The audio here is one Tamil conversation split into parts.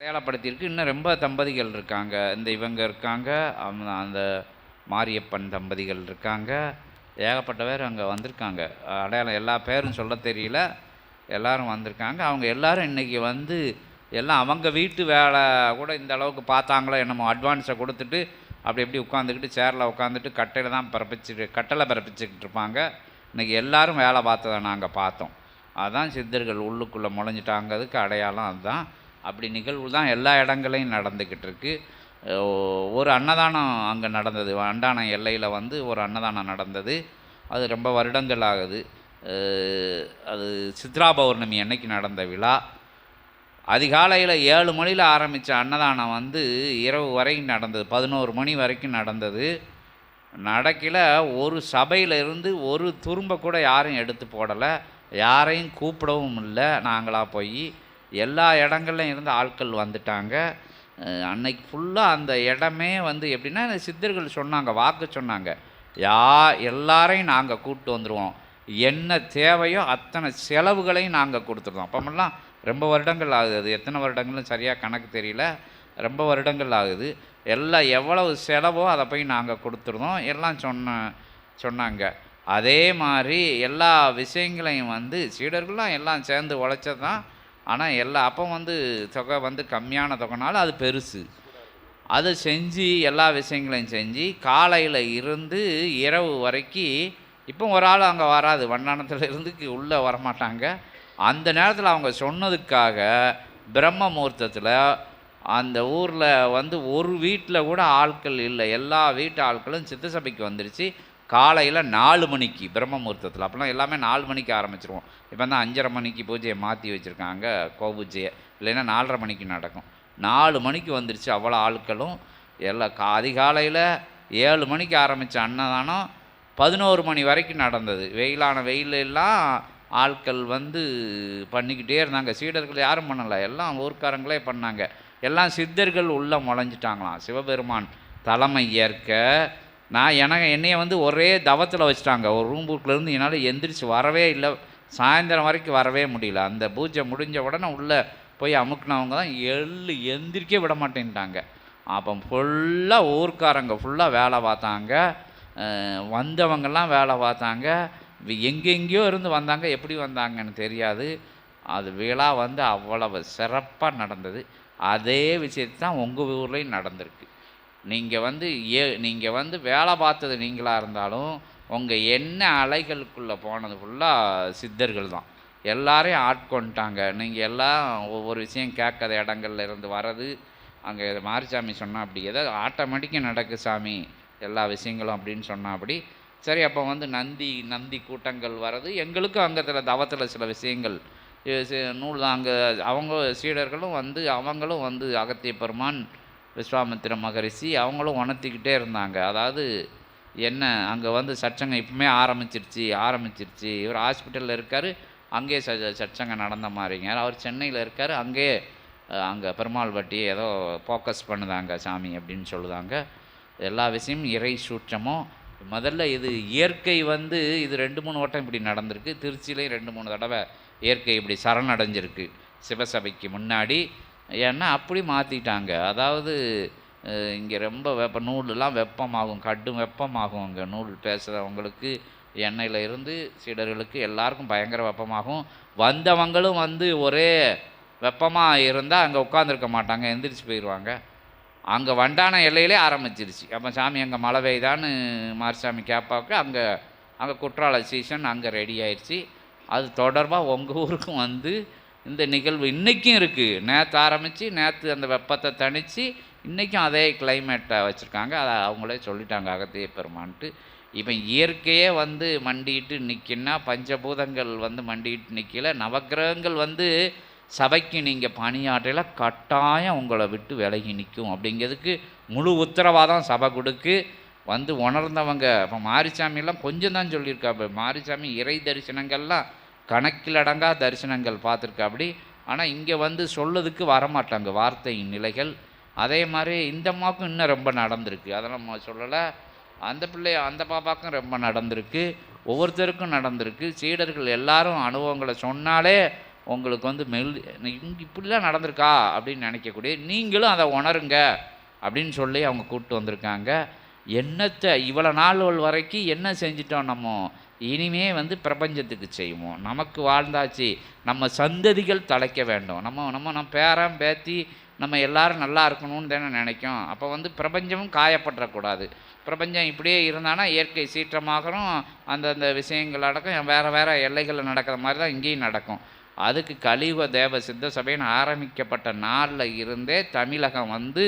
அடையாளப்படுத்தியிருக்கு. இன்னும் ரொம்ப தம்பதிகள் இருக்காங்க. இவங்க இருக்காங்க, அந்த மாரியப்பன் தம்பதிகள் இருக்காங்க. ஏகப்பட்ட பேர் அங்கே வந்திருக்காங்க. அடையாளம் எல்லா பேரும் சொல்ல தெரியல. எல்லாரும் வந்திருக்காங்க. அவங்க எல்லாரும் இன்றைக்கி வந்து எல்லாம் அவங்க வீட்டு வேலை கூட இந்த அளவுக்கு பார்த்தாங்களோ என்னமோ, அட்வான்ஸை கொடுத்துட்டு அப்படி எப்படி உட்காந்துக்கிட்டு சேரில் உட்காந்துட்டு கட்டளை பிறப்பிச்சுக்கிட்டு இருப்பாங்க. இன்றைக்கி எல்லோரும் வேலை பார்த்ததை நாங்கள் பார்த்தோம். அதுதான் சித்தர்கள் உள்ளுக்குள்ளே முளைஞ்சிட்டாங்கிறதுக்கு அடையாளம் அதுதான். அப்படி நிகழ்வு தான் எல்லா இடங்களையும் நடந்துக்கிட்டு இருக்குது. ஒரு அன்னதானம் அங்கே நடந்தது. வண்டானம் எல்லையில் வந்து ஒரு அன்னதானம் நடந்தது. அது ரொம்ப வருடங்கள் ஆகுது. அது சித்ரா பௌர்ணமி அன்னைக்கு நடந்த விழா. அதிகாலையில் 7 மணியில் ஆரம்பித்த அன்னதானம் வந்து இரவு வரைக்கும் நடந்தது. 11 மணி வரைக்கும் நடந்தது. நடக்கல ஒரு சபையிலிருந்து ஒரு துரும்ப கூட யாரும் எடுத்து போடலை. யாரையும் கூப்பிடவும் இல்லை. நாங்களாக போய் எல்லா இடங்கள்லையும் இருந்து ஆட்கள் வந்துட்டாங்க. அன்னைக்கு ஃபுல்லாக அந்த இடமே வந்து எப்படின்னா, சித்தர்கள் சொன்னாங்க, வாக்கு சொன்னாங்க, எல்லாரையும் நாங்கள் கூப்பிட்டு வந்துடுவோம், என்ன தேவையோ அத்தனை செலவுகளையும் நாங்கள் கொடுத்துருந்தோம். அப்பமெல்லாம் ரொம்ப வருடங்கள் ஆகுது. அது எத்தனை வருடங்கள்னு சரியாக கணக்கு தெரியல. ரொம்ப வருடங்கள் ஆகுது. எல்லாம் எவ்வளவு செலவோ அதை போய் நாங்கள் கொடுத்துருந்தோம். எல்லாம் சொன்னாங்க. அதே மாதிரி எல்லா விஷயங்களையும் வந்து சீடர்கள்லாம் எல்லாம் சேர்ந்து உழைச்சது தான். ஆனால் அப்போ வந்து தொகை வந்து கம்மியான தொகைனாலும் அது பெருசு. அதை செஞ்சு எல்லா விஷயங்களையும் செஞ்சு காலையில் இருந்து இரவு வரைக்கும். இப்போ ஒரு ஆள் அங்கே வராது, வண்டானத்தில் இருந்து உள்ளே வரமாட்டாங்க. அந்த நேரத்தில் அவங்க சொன்னதுக்காக பிரம்ம முகூர்த்தத்தில் அந்த ஊரில் வந்து ஒரு வீட்டில் கூட ஆட்கள் இல்லை. எல்லா வீட்டு ஆட்களும் சித்த சபைக்கு வந்துருச்சு. காலையில் 4 மணிக்கு பிரம்ம முகூர்த்தத்தில். அப்போலாம் எல்லாமே 4 மணிக்கு ஆரம்பிச்சிருவோம். இப்போ தான் 5:30 மணிக்கு பூஜையை மாற்றி வச்சுருக்காங்க, பூஜையை. இல்லைன்னா 4:30 மணிக்கு நடக்கும். 4 மணிக்கு வந்துருச்சு அவ்வளோ ஆட்களும். எல்லாம் அதிகாலையில் 7 மணிக்கு ஆரம்பித்த அன்னதானம் 11 மணி வரைக்கும் நடந்தது. வெயிலான வெயிலெல்லாம் ஆட்கள் வந்து பண்ணிக்கிட்டே இருந்தாங்க. சீடர்கள் யாரும் பண்ணலை, எல்லாம் ஊர்க்காரங்களே பண்ணாங்க. எல்லாம் சித்தர்கள் உள்ளே முளைஞ்சிட்டாங்களாம். சிவபெருமான் தலைமை ஏற்க என்னைய வந்து ஒரே தவத்தில் வச்சுட்டாங்க. ஒரு ரூம்புக்குள்ளேருந்து என்னால் எந்திரிச்சு வரவே இல்லை. சாயந்தரம் வரைக்கும் வரவே முடியல. அந்த பூஜை முடிஞ்ச உடனே உள்ளே போய் அமுக்குனவங்க தான் எந்திரிக்க விட மாட்டேன்ட்டாங்க. அப்போ ஃபுல்லாக ஊர்க்காரங்க ஃபுல்லாக வேலை பார்த்தாங்க. வந்தவங்கெல்லாம் வேலை பார்த்தாங்க. எங்கெங்கேயோ இருந்து வந்தாங்க, எப்படி வந்தாங்கன்னு தெரியாது. அது விழா வந்து அவ்வளவு சிறப்பாக நடந்தது. அதே விஷயத்து தான் உங்கள் ஊர்லேயும் நடந்திருக்கு. நீங்கள் வந்து வேலை பார்த்தது நீங்களாக இருந்தாலும் உங்கள் என்ன அலைகளுக்குள்ளே போனது ஃபுல்லாக சித்தர்கள் தான். எல்லாரையும் ஆட்கொண்டுட்டாங்க. நீங்கள் எல்லாம் ஒவ்வொரு விஷயம் கேட்காத இடங்கள்ல இருந்து வர்றது. அங்கே மாரிசாமி சொன்னால் அப்படி ஏதாவது ஆட்டோமேட்டிக்காக நடக்கு சாமி எல்லா விஷயங்களும் அப்படின்னு சொன்னால் அப்படி சரி. அப்போ வந்து நந்தி கூட்டங்கள் வர்றது. எங்களுக்கும் அங்கே தவத்தில் சில விஷயங்கள் நூல் தான். அங்கே அவங்க சீடர்களும் வந்து அவங்களும் வந்து அகத்திய பெருமான், விஸ்வாமித்திர மகரிஷி அவங்களும் உணர்த்திக்கிட்டே இருந்தாங்க. அதாவது என்ன அங்கே வந்து சச்சங்கம் இப்போமே ஆரம்பிச்சிருச்சு. இவர் ஹாஸ்பிட்டலில் இருக்கார், அங்கேயே சச்சங்கம் நடந்த மாதிரிங்க. அவர் சென்னையில் இருக்கார், அங்கே பெருமாள் வட்டி ஏதோ ஃபோக்கஸ் பண்ணுதாங்க சாமி அப்படின்னு சொல்லுதாங்க. எல்லா விஷயமும் இறை சூட்சமும். முதல்ல இது இயற்கை வந்து இது 2-3 வட்டம் இப்படி நடந்திருக்கு. திருச்சியிலையும் 2-3 தடவை இயற்கை இப்படி சரணடைஞ்சிருக்கு சிவசபைக்கு முன்னாடி. ஏன்னா அப்படி மாற்றிட்டாங்க. அதாவது இங்கே ரொம்ப நூலெலாம் வெப்பமாகும், கடும் வெப்பமாகும். அங்கே நூல் பேசுகிறவங்களுக்கு, எண்ணெயில் இருந்து சீடர்களுக்கு எல்லாருக்கும் பயங்கர வெப்பமாகும். வந்தவங்களும் வந்து ஒரே வெப்பமாக இருந்தால் அங்கே உட்காந்துருக்க மாட்டாங்க, எந்திரிச்சு போயிடுவாங்க. அங்கே வண்டான எல்லையிலே ஆரம்பிச்சிருச்சு. அப்போ சாமி அங்கே மழை பெய்தான்னு மாரிசாமி கேட்பாக்கு அங்கே குற்றால சீசன் அங்கே ரெடி ஆயிடுச்சு. அது தொடர்பாக உங்கள் ஊருக்கும் வந்து இந்த நிகழ்வு இன்றைக்கும் இருக்குது. நேற்று ஆரம்பித்து நேற்று அந்த வெப்பத்தை தணித்து இன்றைக்கும் அதே கிளைமேட்டை வச்சுருக்காங்க. அதை அவங்களே சொல்லிட்டாங்க அகத்திய பெருமான்ட்டு. இப்போ இயற்கையே வந்து மண்டிட்டு நிற்கின்னா, பஞ்சபூதங்கள் வந்து மண்டிட்டு நிற்கல. நவக்கிரகங்கள் வந்து சபைக்கு நீங்கள் பணியாற்றையில் கட்டாயம் உங்களை விட்டு விலகி நிற்கும் அப்படிங்கிறதுக்கு முழு உத்தரவாதம் சபை கொடுக்கு. வந்து உணர்ந்தவங்க. இப்போ மாரிசாமியெல்லாம் கொஞ்சம் தான் சொல்லியிருக்கா. இப்போ மாரிசாமி இறை தரிசனங்கள்லாம் கணக்கிலடங்கா தரிசனங்கள் பார்த்துருக்கா அப்படி. ஆனால் இங்கே வந்து சொல்லதுக்கு வரமாட்டாங்க வார்த்தையின் நிலைகள். அதே மாதிரி இந்த அம்மாவுக்கும் இன்னும் ரொம்ப நடந்திருக்கு. அதெல்லாம் சொல்லலை. அந்த பாப்பாவுக்கும் ரொம்ப நடந்திருக்கு. ஒவ்வொருத்தருக்கும் நடந்திருக்கு. சீடர்கள் எல்லாரும் அனுபவங்களை சொன்னாலே உங்களுக்கு வந்து இங்கே இப்படிலாம் நடந்திருக்கா அப்படின்னு நினைக்கக்கூடிய நீங்களும் அதை உணருங்க அப்படின்னு சொல்லி அவங்க கூப்பிட்டு வந்திருக்காங்க. என்னத்தை இவ்வளோ நாள் வரைக்கும் என்ன செஞ்சிட்டோம் நம்ம, இனிமே வந்து பிரபஞ்சத்துக்கு செய்வோம். நமக்கு வாழ்ந்தாச்சு, நம்ம சந்ததிகள் தலைக்க வேண்டும். நம்ம பேரன் பேத்தி நம்ம எல்லாரும் நல்லா இருக்கணும்னு தானே நினைக்கும். அப்போ வந்து பிரபஞ்சமும் காயப்பட்டுறக்கூடாது. பிரபஞ்சம் இப்படியே இருந்தானா இயற்கை சீற்றமாகணும், அந்தந்த விஷயங்கள் அடக்கம் வேறு எல்லைகளில் நடக்கிற மாதிரி தான் இங்கேயும் நடக்கும். அதுக்கு கலியுக தேவ சித்த சபைன்னு ஆரம்பிக்கப்பட்ட நாளில் இருந்தே தமிழகம் வந்து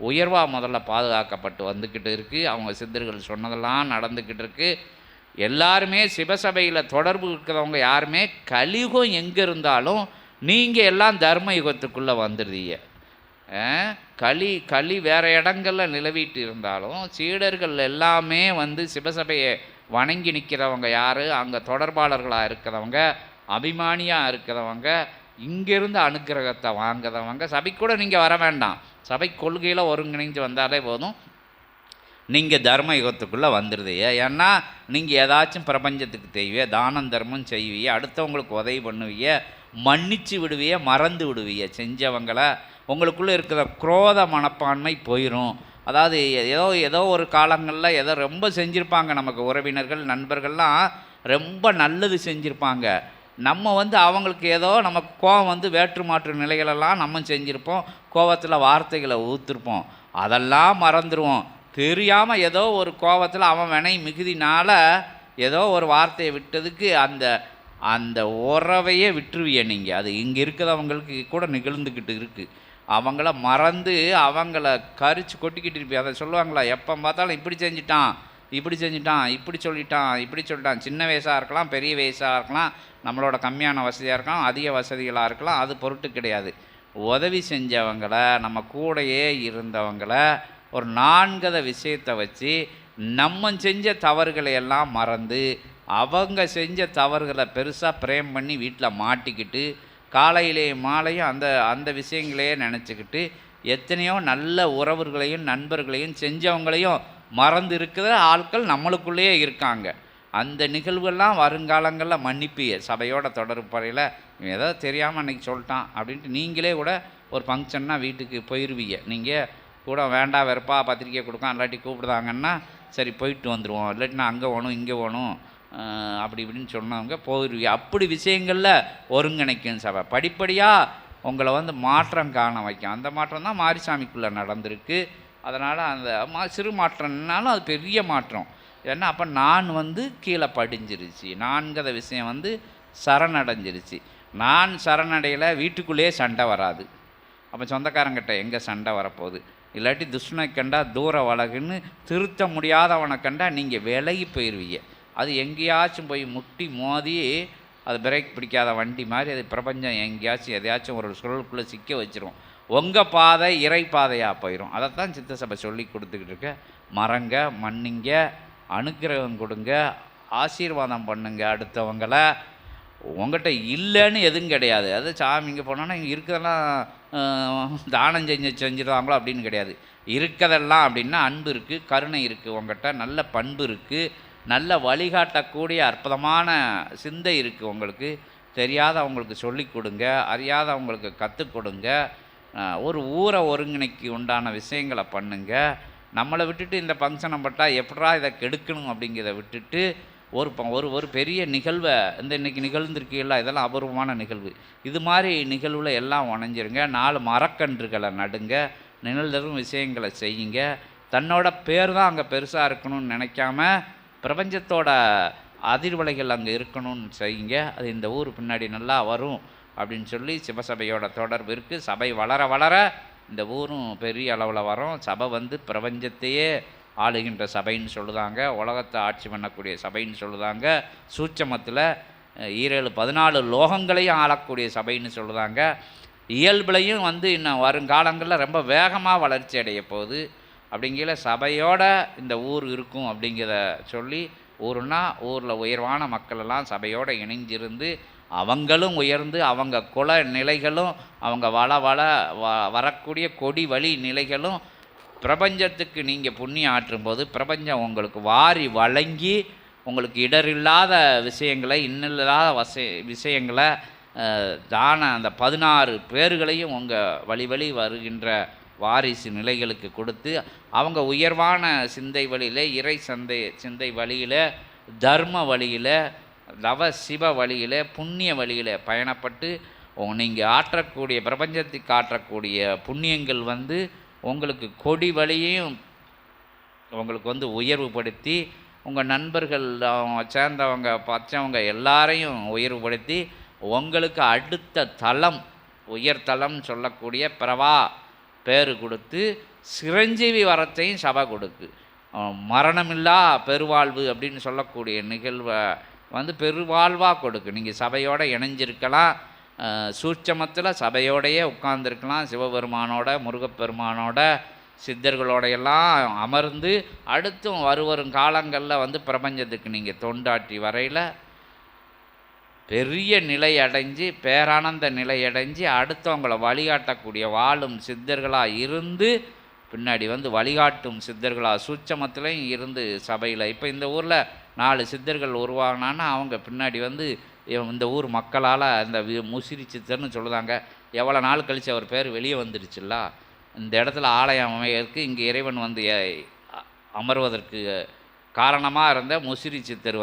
உயர்வாக முதல்ல பாதுகாக்கப்பட்டு வந்துக்கிட்டு இருக்குது. அவங்க சித்தர்கள் சொன்னதெல்லாம் நடந்துக்கிட்டு இருக்குது. எல்லாருமே சிவசபையில் தொடர்பு இருக்கிறவங்க யாருமே கலியுகம் எங்கே இருந்தாலும் நீங்கள் எல்லாம் தர்ம யுகத்துக்குள்ளே வந்துடுறீங்க. களி வேறு இடங்களில் நிலவிட்டு இருந்தாலும் சீடர்கள் எல்லாமே வந்து சிவசபையை வணங்கி நிற்கிறவங்க யார், அங்கே தொடர்பாளர்களாக இருக்கிறவங்க, அபிமானியாக இருக்கிறவங்க, இங்கேருந்து அனுக்கிரகத்தை வாங்குறவங்க. சபைக்கூட நீங்கள் வர வேண்டாம், சபை கொள்கையில் ஒருங்கிணைந்து வந்தாலே போதும், நீங்கள் தர்ம யுகத்துக்குள்ளே வந்துடுதீங்க. ஏன்னா நீங்கள் ஏதாச்சும் பிரபஞ்சத்துக்கு செய்வீங்க, தானம் தர்மம் செய்வீங்க, அடுத்தவங்களுக்கு உதவி பண்ணுவீங்க, மன்னிச்சு விடுவீங்க, மறந்து விடுவீங்க செஞ்சவங்களை. உங்களுக்குள்ளே இருக்கிற குரோத மனப்பான்மை போயிடும். அதாவது ஏதோ ஒரு காலங்களில் ஏதோ ரொம்ப செஞ்சுருப்பாங்க, நமக்கு உறவினர்கள் நண்பர்கள்லாம் ரொம்ப நல்லது செஞ்சுருப்பாங்க. நம்ம வந்து அவங்களுக்கு ஏதோ நமக்கு கோபம் வந்து வேற்று மாற்று நிலைகளெல்லாம் நம்ம செஞ்சுருப்போம், கோபத்தில் வார்த்தைகளை ஊற்றிருப்போம், அதெல்லாம் மறந்துடுவோம். தெரியாமல் ஏதோ ஒரு கோபத்தில் அவன் வினை மிகுதினால் ஏதோ ஒரு வார்த்தையை விட்டதுக்கு அந்த உறவையே விட்டுருவிய நீங்கள். அது இங்கே இருக்கிறவங்களுக்கு கூட நிகழ்ந்துக்கிட்டு இருக்குது. அவங்கள மறந்து அவங்கள கரிச்சு கொட்டிக்கிட்டு இருப்பி. அதை சொல்லுவாங்களா, எப்போ பார்த்தாலும் இப்படி செஞ்சிட்டான், இப்படி சொல்லிட்டான். சின்ன வயசாக இருக்கலாம், பெரிய வயசாக இருக்கலாம், நம்மளோட கம்மியான வசதியாக இருக்கலாம், அதிக வசதிகளாக இருக்கலாம், அது பொருட்டு கிடையாது. உதவி செஞ்சவங்களை, நம்ம கூடையே இருந்தவங்களை ஒரு 4 விஷயத்தை வச்சு நம்ம செஞ்ச தவறுகளை எல்லாம் மறந்து அவங்க செஞ்ச தவறுகளை பெருசாக பிரேம் பண்ணி வீட்டில் மாட்டிக்கிட்டு காலையிலேயும் மாலையும் அந்த விஷயங்களையே நினச்சிக்கிட்டு எத்தனையோ நல்ல உறவுகளையும் நண்பர்களையும் செஞ்சவங்களையும் மறந்து இருக்கிற ஆட்கள் நம்மளுக்குள்ளேயே இருக்காங்க. அந்த நிகழ்வுகள்லாம் வருங்காலங்களில் மன்னிப்பிய சபையோட தொடர்பு பறையில் ஏதோ தெரியாமல் அன்றைக்கி சொல்லிட்டான் அப்படின்ட்டு நீங்களே கூட ஒரு ஃபங்க்ஷன்னா வீட்டுக்கு போயிடுவீங்க. நீங்கள் கூட வேண்டாம் வெறுப்பா பத்திரிக்கை கொடுக்கான் இல்லாட்டி கூப்பிடுதாங்கன்னா சரி போயிட்டு வந்துடுவோம், இல்லாட்டினா அங்கே வேணும் இங்கே வேணும் அப்படி இப்படின்னு சொன்னவங்க போயிடுவீங்க. அப்படி விஷயங்களில் ஒருங்கிணைக்கும் சபை படிப்படியாக உங்களை வந்து மாற்றம் காண வைக்கும். அந்த மாற்றம் தான் மாரிசாமிக்குள்ளே நடந்திருக்கு. அதனால் அந்த சிறு மாற்றம்னாலும் அது பெரிய மாற்றம். ஏன்னா அப்போ நான் வந்து கீழே படிஞ்சிருச்சு, 4 விஷயம் வந்து சரணடைஞ்சிருச்சு. நான் சரணடையில் வீட்டுக்குள்ளேயே சண்டை வராது. அப்போ சொந்தக்காரங்கிட்ட எங்கே சண்டை வரப்போகுது, இல்லாட்டி துஷ்ணனை கண்டா தூர வழகுன்னு திருத்த முடியாதவனை கண்டா நீங்கள் விலகி போயிடுவீங்க. அது எங்கேயாச்சும் போய் முட்டி மோதி அது பிரேக் பிடிக்காத வண்டி மாதிரி அது பிரபஞ்சம் எங்கேயாச்சும் எதையாச்சும் ஒரு சுழலுக்குள்ளே சிக்க வச்சிரும். உங்கள் பாதை இறை பாதையாக போயிடும். அதைத்தான் சித்த சபை சொல்லி கொடுத்துக்கிட்டு இருக்க. மறங்க, மன்னிங்க, அனுக்கிரகம் கொடுங்க, ஆசீர்வாதம் பண்ணுங்க அடுத்தவங்களை. உங்கள்கிட்ட இல்லைன்னு எதுவும் கிடையாது. அது சாமி இங்கே போனோன்னா இங்கே இருக்கிறதெல்லாம் தானம் செஞ்சிருவாங்களோ அப்படின்னு கிடையாது. இருக்கிறதெல்லாம் அப்படின்னா அன்பு இருக்குது, கருணை இருக்குது, உங்கள்கிட்ட நல்ல பண்பு இருக்குது, நல்ல வழிகாட்டக்கூடிய அற்புதமான சிந்தை இருக்குது. உங்களுக்கு தெரியாதவங்களுக்கு சொல்லி கொடுங்க, அறியாதவங்களுக்கு கற்றுக் கொடுங்க, ஒரு ஊரை ஒருங்கிணைக்கு உண்டான விஷயங்களை பண்ணுங்க. நம்மளை விட்டுட்டு இந்த ஃபங்க்ஷனை பட்டால் எப்படா இதை கெடுக்கணும் அப்படிங்கிறத விட்டுட்டு ஒரு பெரிய நிகழ்வை இன்றைக்கி நிகழ்ந்திருக்கீங்களா, இதெல்லாம் அபூர்வமான நிகழ்வு. இது மாதிரி நிகழ்வில் எல்லாம் உணஞ்சிருங்க. 4 மரக்கன்றுகளை நடுங்க, நிழல் தரும் விஷயங்களை செய்யுங்க. தன்னோட பேர் தான் அங்கே பெருசாக இருக்கணும்னு நினைக்காம பிரபஞ்சத்தோட அதிர்வலைகள் அங்கே இருக்கணும்னு செய்யுங்க. அது இந்த ஊர் பின்னாடி நல்லா வரும் அப்படின்னு சொல்லி சிவசபையோட தொடர்பு இருக்குது. சபை வளர வளர இந்த ஊரும் பெரிய அளவில் வரும். சபை வந்து பிரபஞ்சத்தையே ஆளுகின்ற சபைன்னு சொல்லுதாங்க, உலகத்தை ஆட்சி பண்ணக்கூடிய சபைன்னு சொல்லுதாங்க, சூட்சமத்தில் 14 லோகங்களையும் ஆளக்கூடிய சபைன்னு சொல்லுதாங்க. இயல்புலையும் வந்து இன்னும் வருங்காலங்களில் ரொம்ப வேகமாக வளர்ச்சி அடைய போகுது. அப்படிங்கிற சபையோட இந்த ஊர் இருக்கும் அப்படிங்கிறத சொல்லி, ஊருன்னா ஊரில் உயர்வான மக்களெல்லாம் சபையோடு இணைஞ்சிருந்து அவங்களும் உயர்ந்து அவங்க குல நிலைகளும் அவங்க வரக்கூடிய கொடி வழி நிலைகளும் பிரபஞ்சத்துக்கு நீங்கள் புண்ணியம் ஆற்றும்போது பிரபஞ்சம் உங்களுக்கு வாரி வழங்கி உங்களுக்கு இடரில்லாத விஷயங்களை, இன்னில்லாத விஷயங்களை தான அந்த 16 பேர்களையும் உங்கள் வழி வழி வருகின்ற வாரிசு நிலைகளுக்கு கொடுத்து அவங்க உயர்வான சிந்தை வழியில், இறை சிந்தை வழியில், தர்ம வழியில், லவ சிவ வழியில், புண்ணிய வழியில் பயணப்பட்டு நீங்கள் ஆற்றக்கூடிய பிரபஞ்சத்துக்கு ஆற்றக்கூடிய புண்ணியங்கள் வந்து உங்களுக்கு கொடி வழியையும் உங்களுக்கு உயர்வுபடுத்தி உங்கள் நண்பர்கள் சேர்ந்தவங்க பச்சவங்க எல்லாரையும் உயர்வுபடுத்தி உங்களுக்கு அடுத்த தளம் உயர்தளம் சொல்லக்கூடிய பிரவா பேர் கொடுத்து சிரஞ்சீவி வரத்தையும் சபை கொடுக்கு. மரணமில்லா பெருவாழ்வு அப்படின்னு சொல்லக்கூடிய நிகழ்வை பெருவாழ்வாக கொடுக்கு. நீங்கள் சபையோடு இணைஞ்சிருக்கலாம், சூட்சமத்தில் சபையோடையே உட்கார்ந்துருக்கலாம், சிவபெருமானோட முருகப்பெருமானோட சித்தர்களோடையெல்லாம் அமர்ந்து அடுத்தும் வரும் காலங்களில் பிரபஞ்சத்துக்கு நீங்கள் தொண்டாற்றி வரையில் பெரிய நிலை அடைஞ்சு பேரானந்த நிலை அடைஞ்சு அடுத்தவங்களை வழிகாட்டக்கூடிய வாழும் சித்தர்களாக இருந்து பின்னாடி வழிகாட்டும் சித்தர்களாக சூட்சமத்திலையும் இருந்து சபையில் இப்போ இந்த ஊரில் 4 சித்தர்கள் உருவாகினான்னா அவங்க பின்னாடி இந்த ஊர் மக்களால் இந்த முசிறி சித்தர்னு சொல்லுதாங்க. எவ்வளோ நாள் கழித்து அவர் பேர் வெளியே வந்துடுச்சுல்ல. இந்த இடத்துல ஆலயம் அமையறதுக்கு இங்கே இறைவன் அமர்வதற்கு காரணமாக இருந்த முசிறி சித்தர்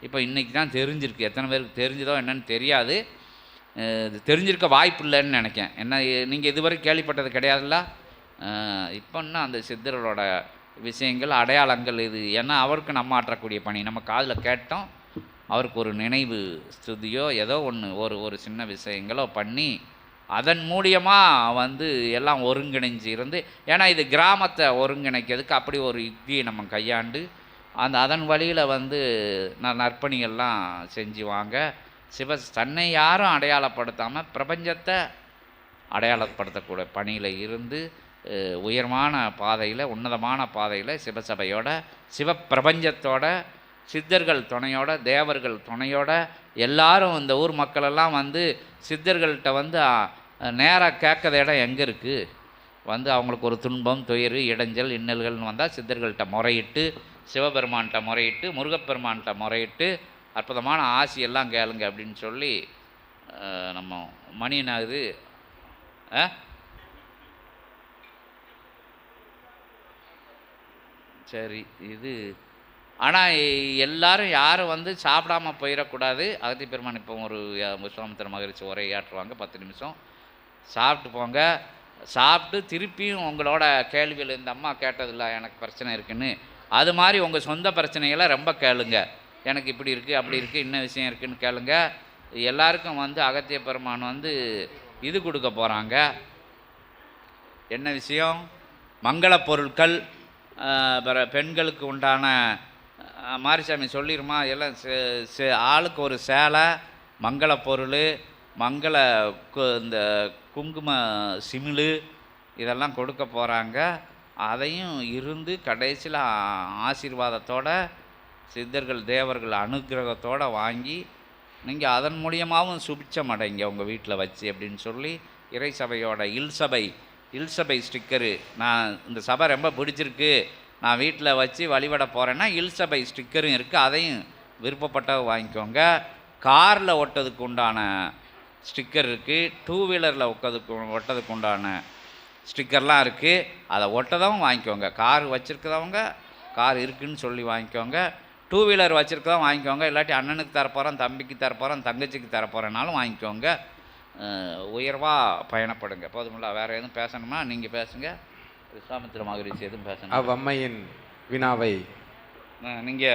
இப்போ இன்றைக்கி தான் தெரிஞ்சிருக்கு. எத்தனை பேருக்கு தெரிஞ்சதோ என்னன்னு தெரியாது, தெரிஞ்சிருக்க வாய்ப்பு இல்லைன்னு நினைக்கேன். என்ன நீங்கள் இதுவரை கேள்விப்பட்டது கிடையாதுல்ல. இப்போன்னா அந்த சித்தர்களோட விஷயங்கள் அடையாளங்கள் இது. ஏன்னா அவருக்கு நம்ம ஆற்றக்கூடிய பணி நம்ம காதில் கேட்டோம், அவருக்கு ஒரு நினைவு ஸ்துதியோ ஏதோ ஒன்று ஒரு சின்ன விஷயங்களோ பண்ணி அதன் மூலியமாக எல்லாம் ஒருங்கிணைஞ்சு இருந்து, ஏன்னா இது கிராமத்தை ஒருங்கிணைக்கிறதுக்கு அப்படி ஒரு யுக்தியை நம்ம கையாண்டு அதன் வழியில் நற்பணிகள்லாம் செஞ்சு வாங்க. தன்னை யாரும் அடையாளப்படுத்தாமல் பிரபஞ்சத்தை அடையாளப்படுத்தக்கூடிய பணியில் இருந்து உயர்வான பாதையில், உன்னதமான பாதையில் சிவசபையோட, சிவப்பிரபஞ்சத்தோட, சித்தர்கள் துணையோட, தேவர்கள் துணையோட எல்லாரும் இந்த ஊர் மக்களெல்லாம் சித்தர்கள்கிட்ட நேராக கேட்காத இடம் எங்கே இருக்குது? அவங்களுக்கு ஒரு துன்பம், துயர், இடைஞ்சல், இன்னல்கள்னு வந்தால் சித்தர்கள்கிட்ட முறையிட்டு, சிவபெருமான்கிட்ட முறையிட்டு, முருகப்பெருமான்கிட்ட முறையிட்டு அற்புதமான ஆசியெல்லாம் கேளுங்க அப்படின்னு சொல்லி நம்ம மணியனாகுது. சரி, இது ஆனால் எல்லாரும் யாரும் சாப்பிடாம போயிடக்கூடாது. அகத்திய பெருமான் இப்போ ஒரு விஸ்வாமித்திர மகரிஷி உரையாற்றுவாங்க 10 நிமிஷம். சாப்பிட்டு போங்க. சாப்பிட்டு திருப்பியும் உங்களோட கேள்விகள், இந்த அம்மா கேட்டதில்ல எனக்கு பிரச்சனை இருக்குன்னு, அது மாதிரி உங்கள் சொந்த பிரச்சனைகளை ரொம்ப கேளுங்க. எனக்கு இப்படி இருக்குது, அப்படி இருக்குது, இன்ன விஷயம் இருக்குதுன்னு கேளுங்க. எல்லாருக்கும் அகத்திய பெருமான் இது கொடுக்க போகிறாங்க. என்ன விஷயம்? மங்கள பொருட்கள். பெண்களுக்கு உண்டான மாரிசாமி சொல்லிடுமா எல்லாம் ஆளுக்கு ஒரு சேலை, மங்கள பொருள், இந்த குங்கும சிமிழ் இதெல்லாம் கொடுக்க போகிறாங்க. அதையும் இருந்து கடைசியில் ஆசீர்வாதத்தோட சித்தர்கள் தேவர்கள் அனுகிரகத்தோடு வாங்கி நீங்கள் அதன் மூலியமாகவும் சுபிச்சம் அடைங்க உங்கள் வீட்டில் வச்சு அப்படின்னு சொல்லி இறை சபையோட இல்சபை ஸ்டிக்கரு, நான் இந்த சபை ரொம்ப பிடிச்சிருக்கு, நான் வீட்டில் வச்சு வழிபட போகிறேன்னா இல்சபை ஸ்டிக்கரும் இருக்குது, அதையும் விருப்பப்பட்ட வாங்கிக்கோங்க. காரில் ஒட்டதுக்கு உண்டான ஸ்டிக்கர் இருக்குது, 2 வீலரில் ஒட்டதுக்கு உண்டான ஸ்டிக்கர்லாம் இருக்குது, அதை ஒட்டதவும் வாங்கிக்கோங்க. கார் வச்சுருக்கிறவங்க கார் இருக்குதுன்னு சொல்லி வாங்கிக்கோங்க, 2 வீலர் வச்சுருக்கதான் வாங்கிக்கோங்க. இல்லாட்டி அண்ணனுக்கு தரப்போகிறேன், தம்பிக்கு தரப்போகிறேன், தங்கச்சிக்கு தரப்போகிறேனாலும் வாங்கிக்கோங்க. உயர்வாக பயணப்படுங்க. போதுமில்ல, வேறு எதுவும் பேசணுமா நீங்கள் பேசுங்க. விஸ்வாமித்திர மகரிஷி எதுவும் பேசணும். அவ்வம்மையின் வினாவை நீங்கள்